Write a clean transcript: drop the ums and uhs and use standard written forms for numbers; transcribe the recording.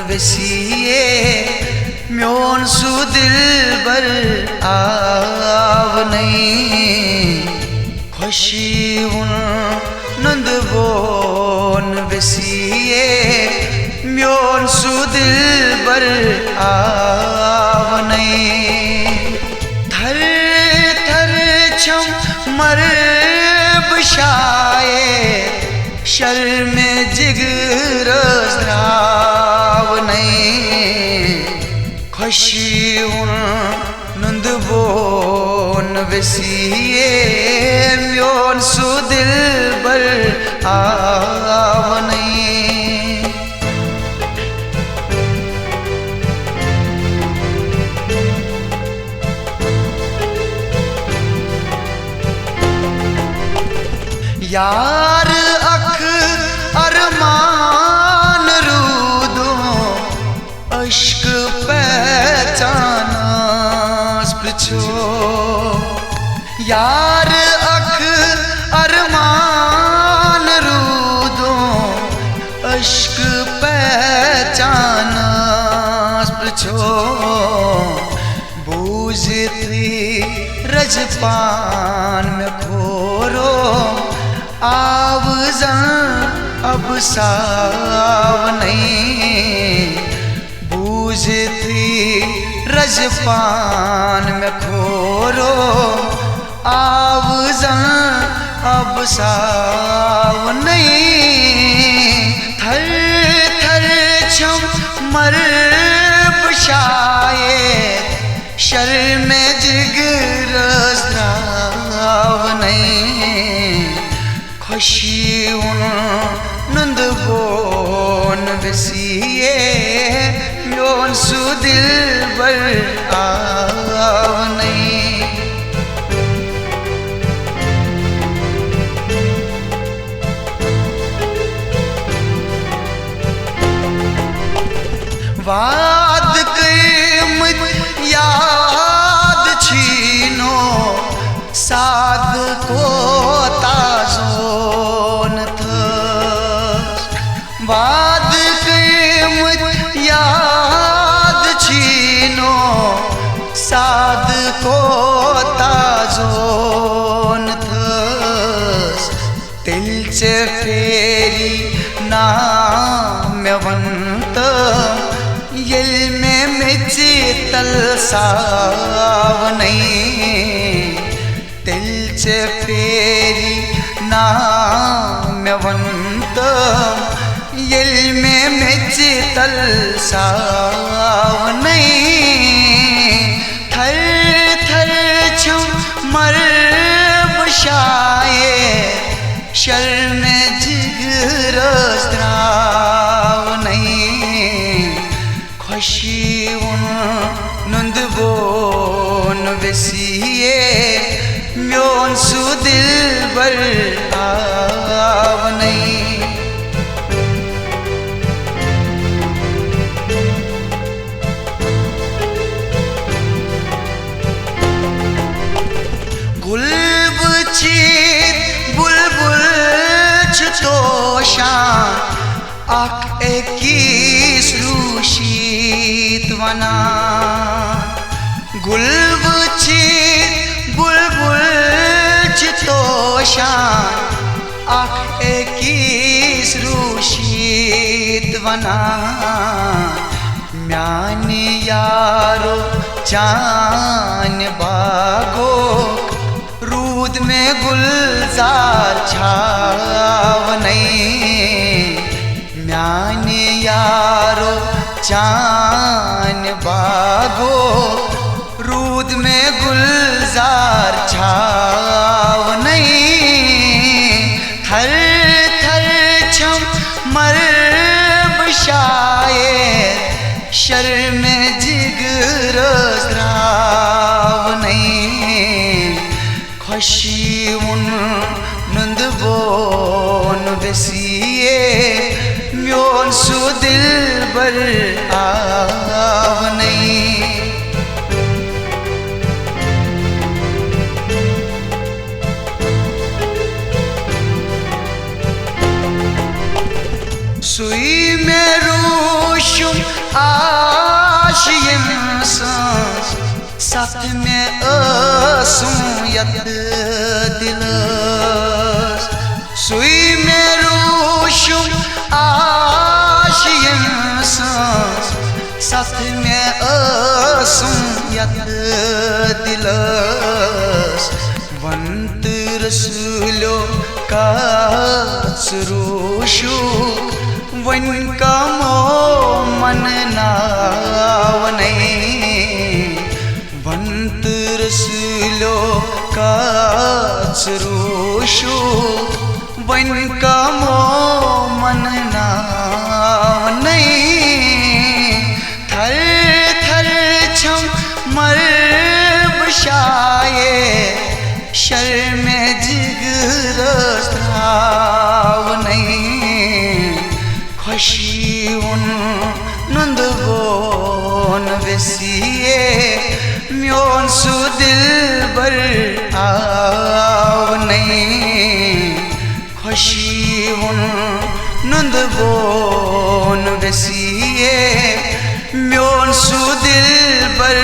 वसीए म्योन सु दिलबर आव नहीं खुशी उन नंद बोन वसीए म्योन सु दिलबर आव नहीं थर थर छम मर बशाए शर में जिगर द्राव नहीं खुशी उन नंद बोन वसीए म्योन सु दिलबर आव नहीं यार अख अरमान रूदो अश्क पहचाना पछो यार अख अरमान रूदो अश्क पहचाना पछो बूझती रजपान में खोरो आवज़ा अब साव नहीं बूझती रजपान में खोरो आवज़ा अब साव नहीं थर थर छम मर बशाए शर में जिगर द्राव नहीं खुशी उन नंद बोन वसीए म्योन सु दिलबर आव नहीं वाद क़यामत याद छीनो साध को वाद क़यामत याद छीनो साध को ताज़ोन थस दिल च फेरी नाम वंत यल में मिची तल साव नहीं दिल च फेरी नाम वंत यल में मिची तल साव नहीं थर थर छम मर बशाए शर में जिगर द्राव नहीं खुशी उन नंद बोन वसीए म्योन सु दिलबर आव नहीं गुलब चीत बुलबुल चतोशा आख एकीस रूशीत वना गुलब चीत बुलबुल चतोशा आख एकीस रूशीत वना म्यानी यारो जान बागो रूद में गुलजार छाव नहीं म्याने यारो जान बागो रूद में गुलजार छाव नहीं थर थर छम मर बशाए शर में जिगर द्राव नहीं खुशी उन नंद बोन वसीए म्योन सु दिलबर आव नहीं सुई में रूशुम सथ में असुयत दिलस सुई में रूशुम आशियन सांस सथ में असुयत दिलस वंत रसूलो का सुरूशु वन का मो मन नावने वंत रसूलो का सुरूशु वन का मो मन नावने थर थर छम मर बशाए शर्म जिगर स्त्रावने खुशी उन नंदगोन वसिए म्योन सु दिल बर आवने खुशी उन नंदगोन वसिए म्योन सु दिल बर